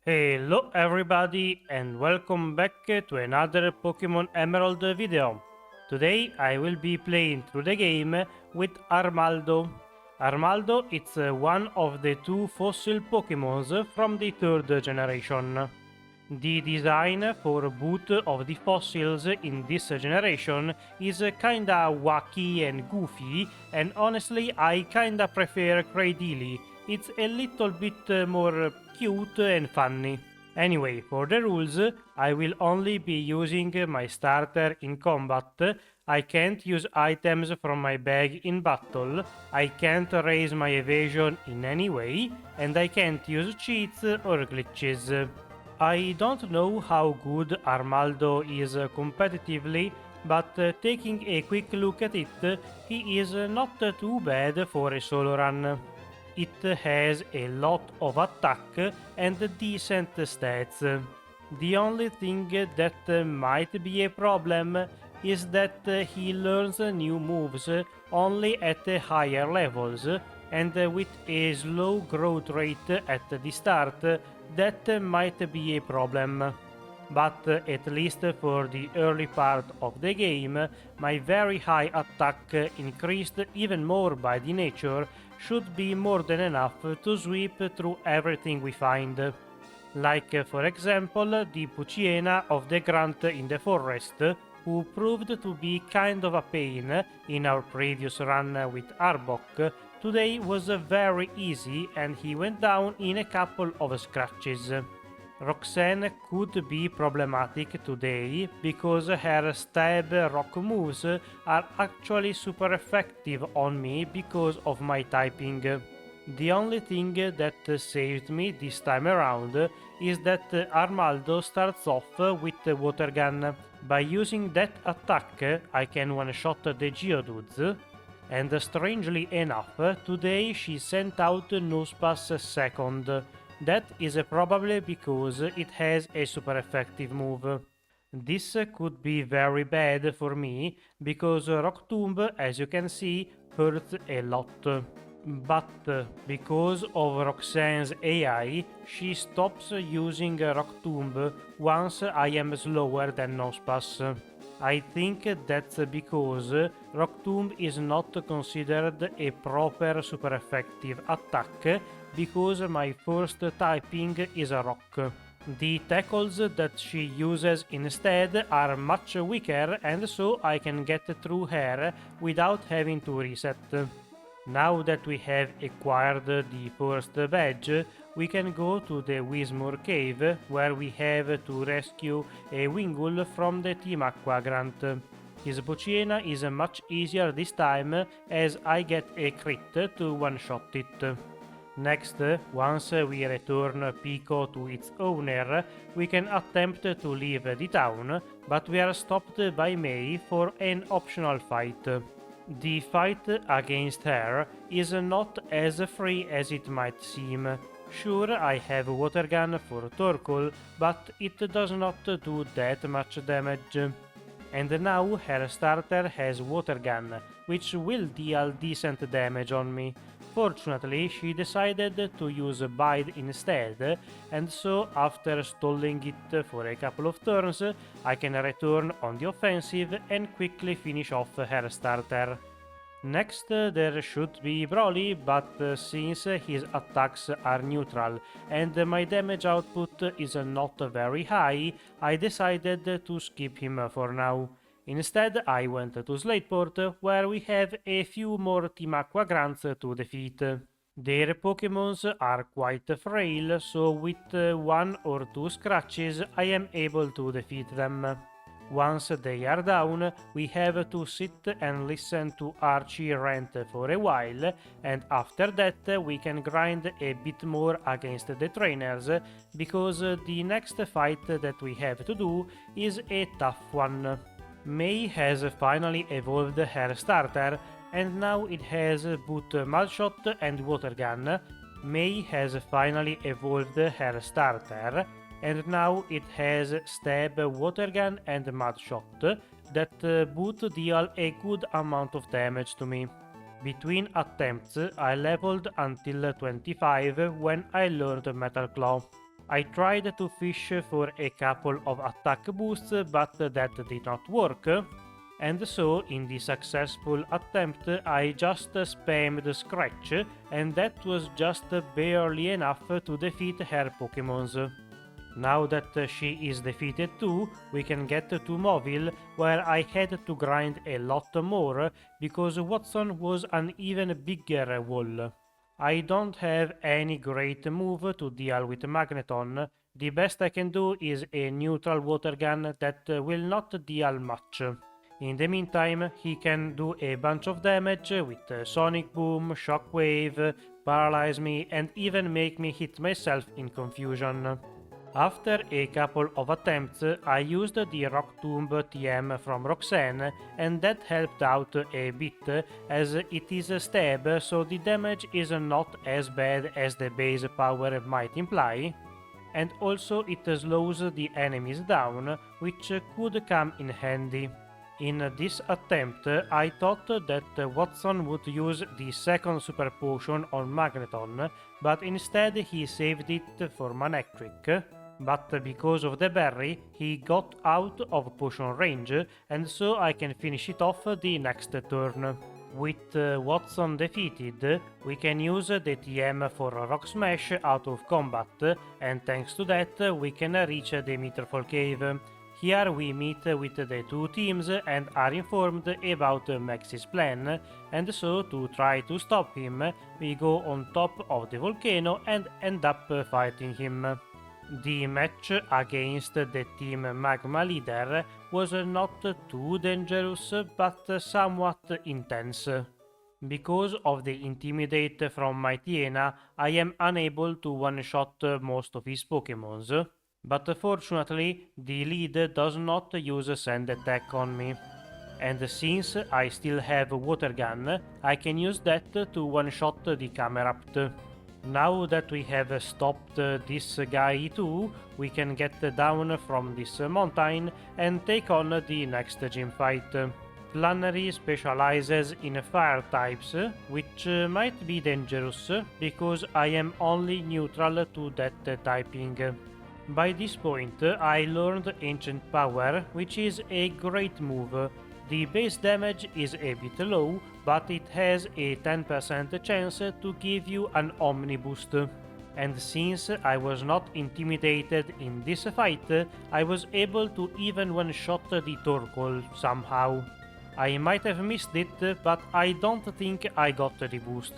Hello everybody and welcome back to another Pokémon Emerald video. Today I will be playing through the game with Armaldo. Armaldo is one of the two fossil Pokémons from the third generation. The design for both of the fossils in this generation is kinda wacky and goofy, and honestly I kinda prefer Cradily. It's a little bit more cute and funny. Anyway, for the rules, I will only be using my starter in combat. I can't use items from my bag in battle, I can't raise my evasion in any way, and I can't use cheats or glitches. I don't know how good Armaldo is competitively, but taking a quick look at it, he is not too bad for a solo run. It has a lot of attack and decent stats. The only thing that might be a problem is that he learns new moves only at higher levels, and with a slow growth rate at the start, that might be a problem. But at least for the early part of the game, my very high attack increased even more by the nature should be more than enough to sweep through everything we find. Like for example the Puchiena of the Grant in the forest, who proved to be kind of a pain in our previous run with Arbok, today was very easy and he went down in a couple of scratches. Roxanne could be problematic today because her stab rock moves are actually super effective on me because of my typing. The only thing that saved me this time around is that Armaldo starts off with Water Gun. By using that attack I can one-shot the Geodudes, and strangely enough today she sent out Nosepass second. That is probably because it has a super effective move. This could be very bad for me because Rock Tomb, as you can see, hurts a lot. But because of Roxanne's AI, she stops using Rock Tomb once I am slower than Nosepass. I think that's because Rock Tomb is not considered a proper super effective attack because my first typing is a rock. The tackles that she uses instead are much weaker and so I can get through her without having to reset. Now that we have acquired the first badge, we can go to the Wismur cave where we have to rescue a Wingull from the Team Aqua Grant. His Pochiena is much easier this time as I get a crit to one-shot it. Next, once we return Pico to its owner, we can attempt to leave the town, but we are stopped by May for an optional fight. The fight against her is not as free as it might seem. Sure, I have Water Gun for Torkoal, but it does not do that much damage. And now her starter has Water Gun, which will deal decent damage on me. Fortunately, she decided to use Bide instead, and so after stalling it for a couple of turns, I can return on the offensive and quickly finish off her starter. Next, there should be Brawly, but since his attacks are neutral and my damage output is not very high, I decided to skip him for now. Instead, I went to Slateport, where we have a few more Team Aqua Grants to defeat. Their Pokémons are quite frail, so with one or two scratches I am able to defeat them. Once they are down, we have to sit and listen to Archie rant for a while, and after that we can grind a bit more against the trainers, because the next fight that we have to do is a tough one. May has finally evolved her starter, and now it has both Mudshot and Water Gun. May has finally evolved her starter, and now it has Stab, Water Gun and Mudshot that both deal a good amount of damage to me. Between attempts I leveled until 25 when I learned Metal Claw. I tried to fish for a couple of attack boosts, but that did not work. And so, in the successful attempt, I just spammed Scratch, and that was just barely enough to defeat her Pokémons. Now that she is defeated too, we can get to Mobile, where I had to grind a lot more because Wattson was an even bigger wall. I don't have any great move to deal with Magneton. The best I can do is a neutral water gun that will not deal much. In the meantime, he can do a bunch of damage with Sonic Boom, Shockwave, paralyze me, and even make me hit myself in confusion. After a couple of attempts, I used the Rock Tomb TM from Roxanne, and that helped out a bit, as it is a stab, so the damage is not as bad as the base power might imply, and also it slows the enemies down, which could come in handy. In this attempt, I thought that Wattson would use the second super potion on Magneton, but instead he saved it for Manectric. But because of the berry, he got out of potion range, and so I can finish it off the next turn. With Wattson defeated, we can use the TM for Rock Smash out of combat, and thanks to that we can reach the Meterfall Cave. Here we meet with the two teams and are informed about Max's plan, and so to try to stop him, we go on top of the volcano and end up fighting him. The match against the Team Magma leader was not too dangerous, but somewhat intense. Because of the Intimidate from my Tiena, I am unable to one-shot most of his Pokémons, but fortunately the lead does not use Sand Attack on me. And since I still have Water Gun, I can use that to one-shot the Camerapt. Now that we have stopped this guy too, we can get down from this mountain and take on the next gym fight. Flannery specializes in fire types, which might be dangerous because I am only neutral to that typing. By this point I learned Ancient Power, which is a great move. The base damage is a bit low, but it has a 10% chance to give you an Omni boost. And since I was not intimidated in this fight, I was able to even one-shot the Torkoal somehow. I might have missed it, but I don't think I got the boost.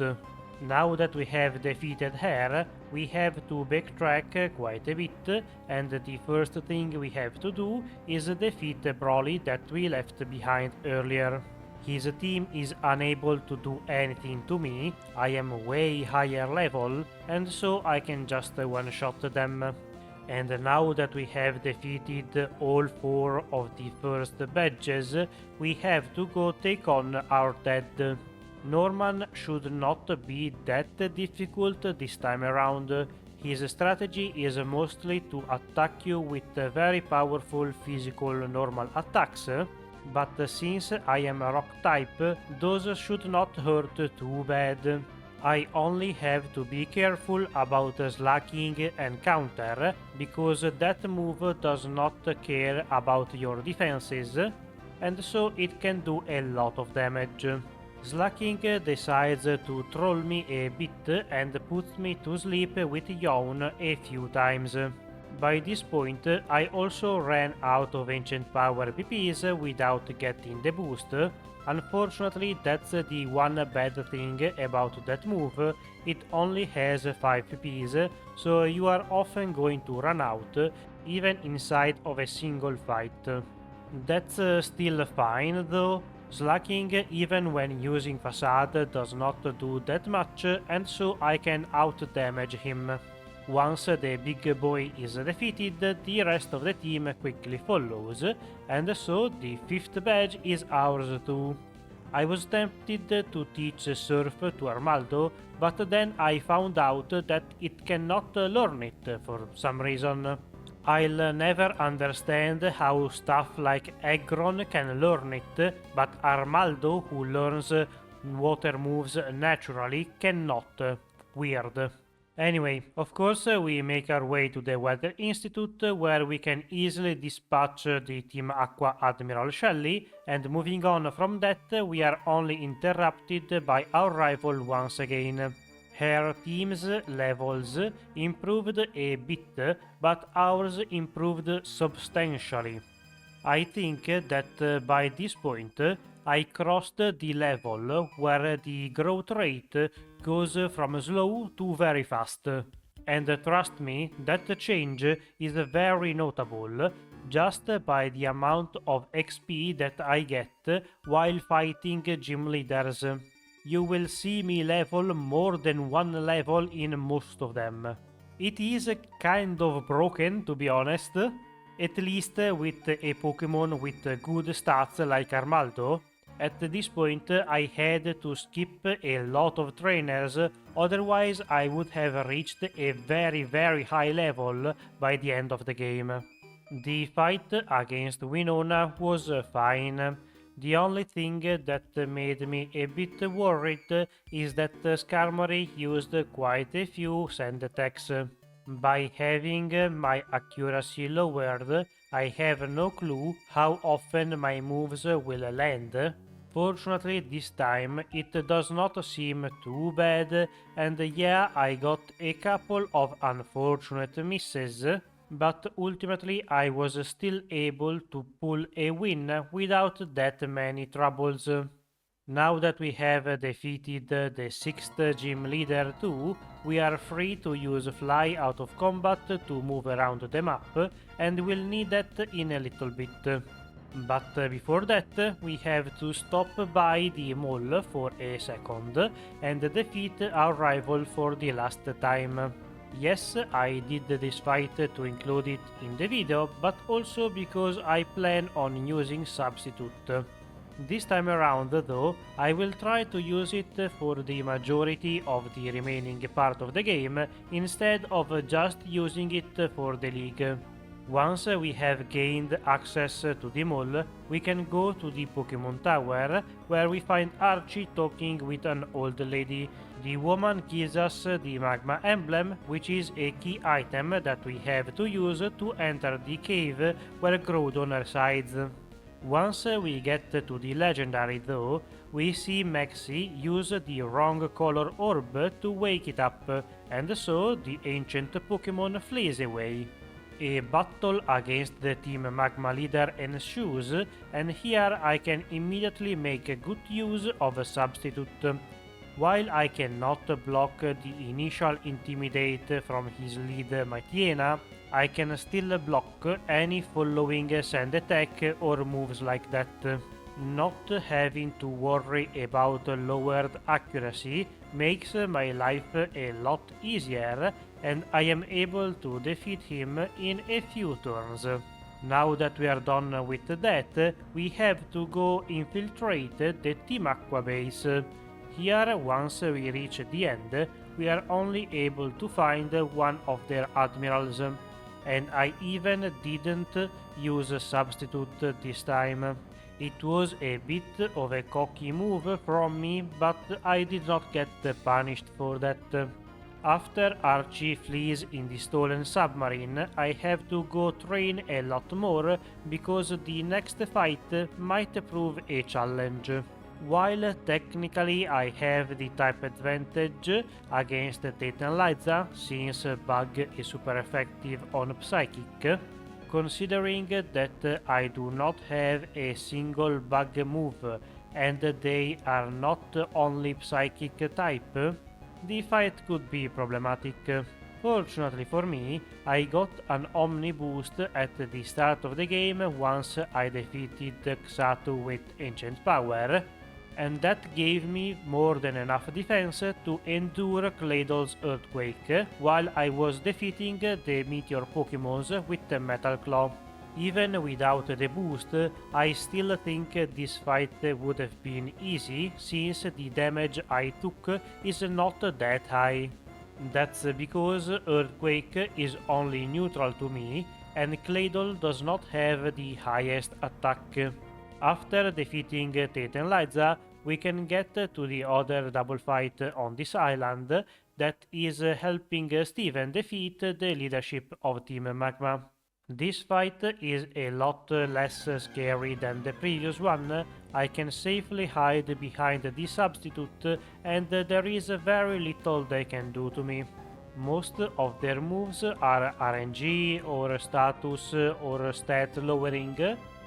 Now that we have defeated her, we have to backtrack quite a bit, and the first thing we have to do is defeat Brawly that we left behind earlier. His team is unable to do anything to me, I am way higher level, and so I can just one-shot them. And now that we have defeated all 4 of the first badges, we have to go take on our dead. Norman should not be that difficult this time around. His strategy is mostly to attack you with very powerful physical normal attacks, but since I am a rock type, those should not hurt too bad. I only have to be careful about slacking and counter, because that move does not care about your defenses, and so it can do a lot of damage. Slacking decides to troll me a bit and puts me to sleep with Juan a few times. By this point, I also ran out of Ancient Power PPs without getting the boost. Unfortunately, that's the one bad thing about that move, it only has 5 PPs, so you are often going to run out, even inside of a single fight. That's still fine though. Slacking even when using Facade does not do that much, and so I can out-damage him. Once the big boy is defeated, the rest of the team quickly follows, and so the 5th badge is ours too. I was tempted to teach Surf to Armaldo, but then I found out that it cannot learn it for some reason. I'll never understand how stuff like Aggron can learn it, but Armaldo, who learns water moves naturally, cannot. Weird. Anyway, of course, we make our way to the Weather Institute, where we can easily dispatch the Team Aqua Admiral Shelley, and moving on from that, we are only interrupted by our rival once again. Her team's levels improved a bit, but ours improved substantially. I think that by this point I crossed the level where the growth rate goes from slow to very fast. And trust me, that change is very notable just by the amount of XP that I get while fighting gym leaders. You will see me level more than one level in most of them. It is kind of broken, to be honest, at least with a Pokémon with good stats like Armaldo. At this point I had to skip a lot of trainers, otherwise I would have reached a very high level by the end of the game. The fight against Winona was fine. The only thing that made me a bit worried is that Skarmory used quite a few sand attacks. By having my accuracy lowered, I have no clue how often my moves will land. Fortunately, this time it does not seem too bad, and yeah, I got a couple of unfortunate misses, but ultimately I was still able to pull a win without that many troubles. Now that we have defeated the 6th gym leader too, we are free to use fly out of combat to move around the map, and we'll need that in a little bit. But before that, we have to stop by the mall for a second and defeat our rival for the last time. Yes, I did this fight to include it in the video, but also because I plan on using Substitute. This time around, though, I will try to use it for the majority of the remaining part of the game, instead of just using it for the league. Once we have gained access to the mall, we can go to the Pokémon Tower, where we find Archie talking with an old lady. The woman gives us the Magma Emblem, which is a key item that we have to use to enter the cave where Groudon resides. Once we get to the Legendary though, we see Maxie use the wrong color orb to wake it up, and so the ancient Pokémon flees away. A battle against the Team Magma leader ensues, and here I can immediately make good use of a Substitute. While I cannot block the initial Intimidate from his lead Mightyena, I can still block any following sand attack or moves like that. Not having to worry about lowered accuracy makes my life a lot easier, and I am able to defeat him in a few turns. Now that we are done with that, we have to go infiltrate the Team Aqua base. Here, once we reach the end, we are only able to find one of their admirals, and I even didn't use a Substitute this time. It was a bit of a cocky move from me, but I did not get punished for that. After Archie flees in the stolen submarine, I have to go train a lot more because the next fight might prove a challenge. While technically I have the type advantage against Tate and Liza, since Bug is super effective on Psychic, considering that I do not have a single Bug move and they are not only Psychic type, the fight could be problematic. Fortunately for me, I got an Omni boost at the start of the game once I defeated Xatu with Ancient Power, and that gave me more than enough defense to endure Claydol's Earthquake while I was defeating the Meteor Pokémons with the Metal Claw. Even without the boost, I still think this fight would have been easy since the damage I took is not that high. That's because Earthquake is only neutral to me and Claydol does not have the highest attack. After defeating Tate and Liza, we can get to the other double fight on this island, that is helping Steven defeat the leadership of Team Magma. This fight is a lot less scary than the previous one. I can safely hide behind the substitute and there is very little they can do to me. Most of their moves are RNG or status or stat lowering,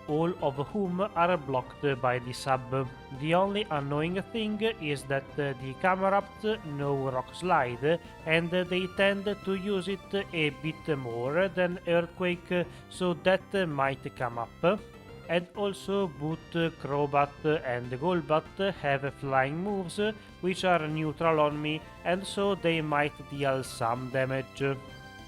all of whom are blocked by the sub. The only annoying thing is that the Camerapts know Rock Slide and they tend to use it a bit more than Earthquake, so that might come up. And also Boot, Crowbat and Golbat have flying moves which are neutral on me and so they might deal some damage.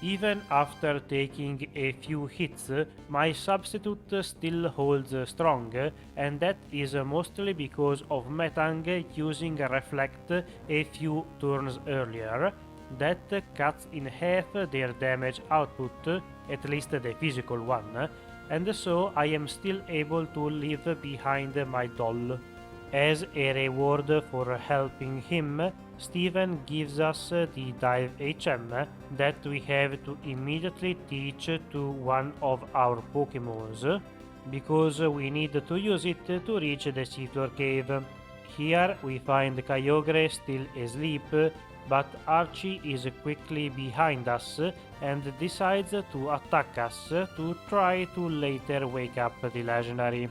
Even after taking a few hits, my substitute still holds strong, and that is mostly because of Metang using Reflect a few turns earlier. That cuts in half their damage output, at least the physical one, and so I am still able to leave behind my doll. As a reward for helping him, Steven gives us the Dive HM that we have to immediately teach to one of our Pokémons, because we need to use it to reach the Seafloor Cave. Here we find Kyogre still asleep, but Archie is quickly behind us and decides to attack us to try to later wake up the legendary.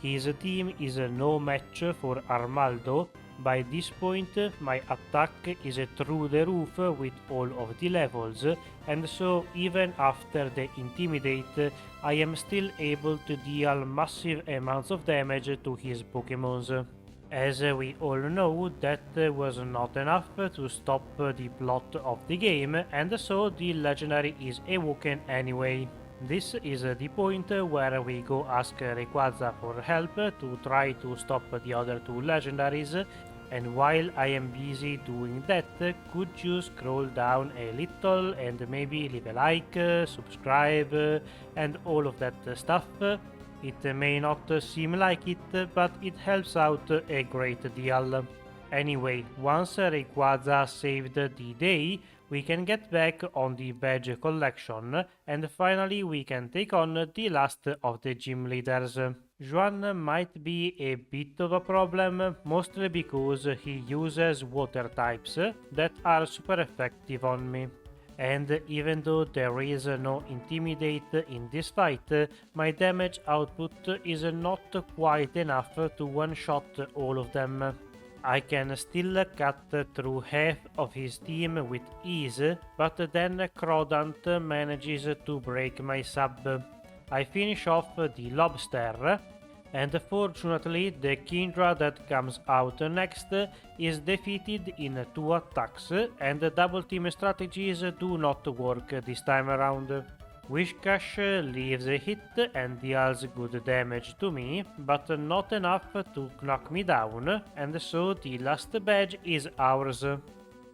His team is no match for Armaldo. By this point my attack is through the roof with all of the levels, and so even after the Intimidate I am still able to deal massive amounts of damage to his Pokémons. As we all know, that was not enough to stop the plot of the game, and so the legendary is awoken anyway. This is the point where we go ask Rayquaza for help to try to stop the other two legendaries, and while I am busy doing that, could you scroll down a little and maybe leave a like, subscribe, and all of that stuff? It may not seem like it, but it helps out a great deal. Anyway, once Rayquaza saved the day, we can get back on the badge collection, and finally we can take on the last of the gym leaders. Juan might be a bit of a problem, mostly because he uses water types that are super effective on me. And even though there is no Intimidate in this fight, my damage output is not quite enough to one-shot all of them. I can still cut through half of his team with ease, but then Crodant manages to break my sub. I finish off the Lobster, and fortunately the Kindra that comes out next is defeated in 2 attacks, and double team strategies do not work this time around. Whiscash leaves a hit and deals good damage to me, but not enough to knock me down, and so the last badge is ours.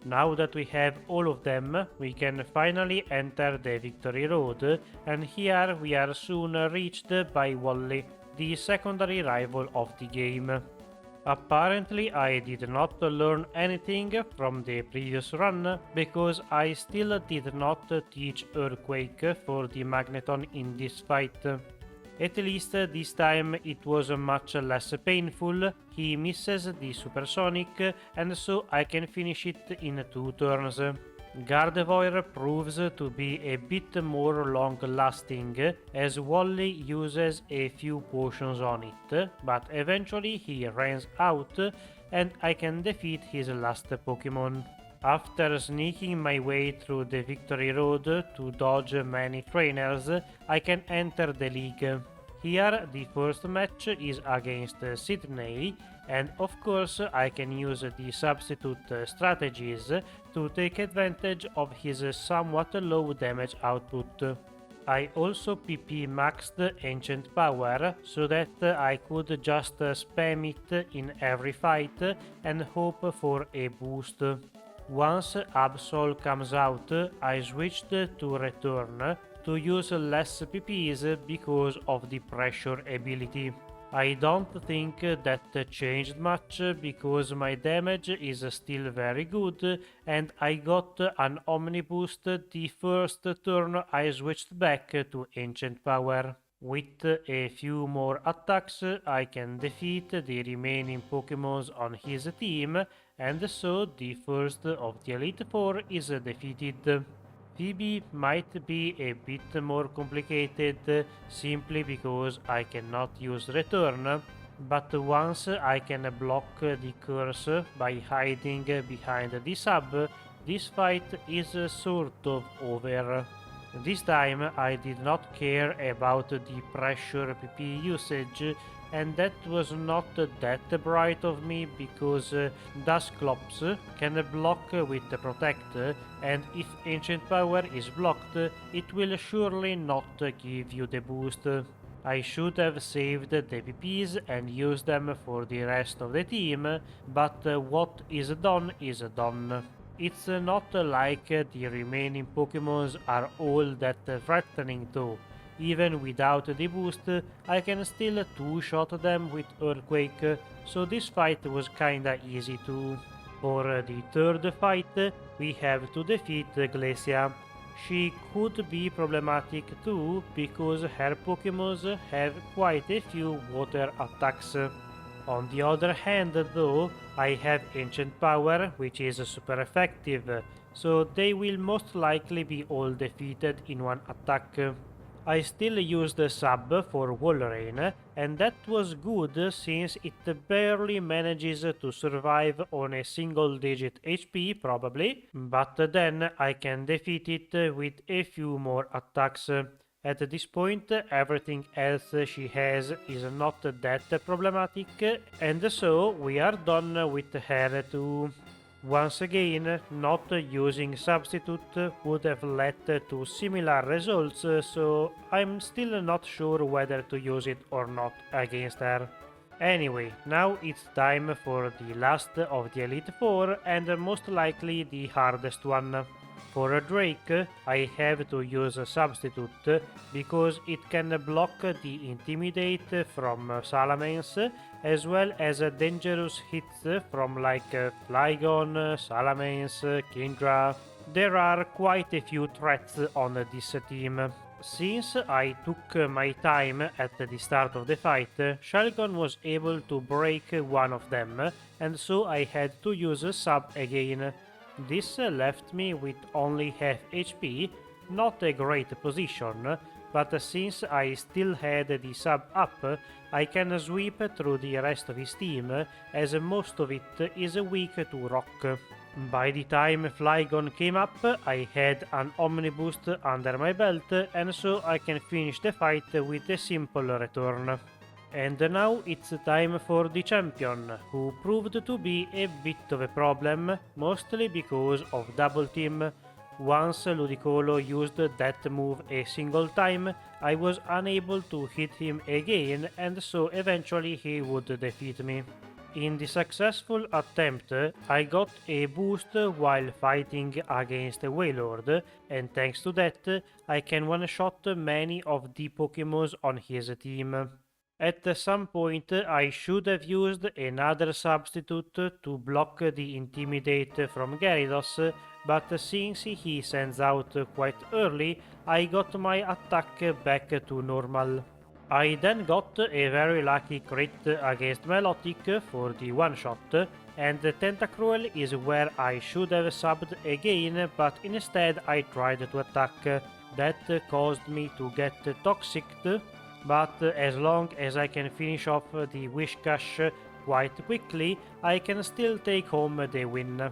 Now that we have all of them, we can finally enter the Victory Road, and here we are soon reached by Wally, the secondary rival of the game. Apparently I did not learn anything from the previous run, because I still did not teach Earthquake for the Magneton in this fight. At least this time it was much less painful. He misses the Supersonic, and so I can finish it in 2 turns. Gardevoir proves to be a bit more long-lasting, as Wally uses a few potions on it, but eventually he runs out and I can defeat his last Pokémon. After sneaking my way through the Victory Road to dodge many trainers, I can enter the league. Here the first match is against Sidney, and of course I can use the substitute strategies to take advantage of his somewhat low damage output. I also PP maxed Ancient Power so that I could just spam it in every fight and hope for a boost. Once Absol comes out, I switched to Return to use less PPs because of the pressure ability. I don't think that changed much because my damage is still very good and I got an Omni boost the first turn I switched back to Ancient Power. With a few more attacks I can defeat the remaining Pokémons on his team and so the first of the Elite Four is defeated. Phoebe might be a bit more complicated simply because I cannot use return, but once I can block the curse by hiding behind the sub, this fight is sort of over. This time I did not care about the pressure PP usage, and that was not that bright of me because Dusclops can block with Protect, and if Ancient Power is blocked, it will surely not give you the boost. I should have saved the PPs and used them for the rest of the team, but what is done is done. It's not like the remaining Pokémons are all that threatening though. Even without the boost, I can still two-shot them with Earthquake, so this fight was kinda easy too. For the third fight, we have to defeat Glacia. She could be problematic too, because her Pokémons have quite a few water attacks. On the other hand though, I have Ancient Power, which is super effective, so they will most likely be all defeated in one attack. I still used the sub for Wall Rain, and that was good since it barely manages to survive on a single digit HP probably, but then I can defeat it with a few more attacks. At this point, everything else she has is not that problematic, and so we are done with her too. Once again, not using Substitute would have led to similar results, so I'm still not sure whether to use it or not against her. Anyway, now it's time for the last of the Elite Four and most likely the hardest one. For a Drake, I have to use a Substitute because it can block the Intimidate from Salamence as well as dangerous hits from like Flygon, Salamence, Kindra. There are quite a few threats on this team. Since I took my time at the start of the fight, Shelgon was able to break one of them, and so I had to use a sub again. This left me with only half HP, not a great position, but since I still had the sub up, I can sweep through the rest of his team, as most of it is weak to rock. By the time Flygon came up, I had an Omni boost under my belt, and so I can finish the fight with a simple return. And now it's time for the champion, who proved to be a bit of a problem, mostly because of Double Team. Once Ludicolo used that move a single time, I was unable to hit him again, and so eventually he would defeat me. In the successful attempt, I got a boost while fighting against a Wailord, and thanks to that, I can one-shot many of the Pokémons on his team. At some point, I should have used another substitute to block the Intimidate from Gyarados, but since he sends out quite early, I got my attack back to normal. I then got a very lucky crit against Melodic for the one-shot, and Tentacruel is where I should have subbed again, but instead I tried to attack. That caused me to get Toxiced, but as long as I can finish off the Whiscash quite quickly, I can still take home the win.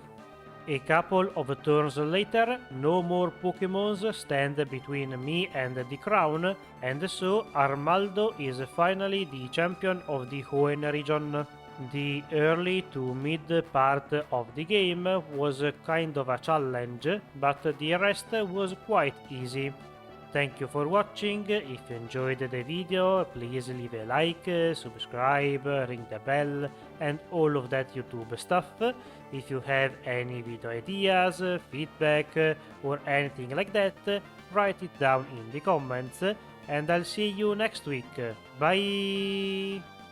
A couple of turns later, no more Pokémons stand between me and the crown, and so Armaldo is finally the champion of the Hoenn region. The early to mid part of the game was kind of a challenge, but the rest was quite easy. Thank you for watching. If you enjoyed the video, please leave a like, subscribe, ring the bell, and all of that YouTube stuff. If you have any video ideas, feedback, or anything like that, write it down in the comments, and I'll see you next week. Bye!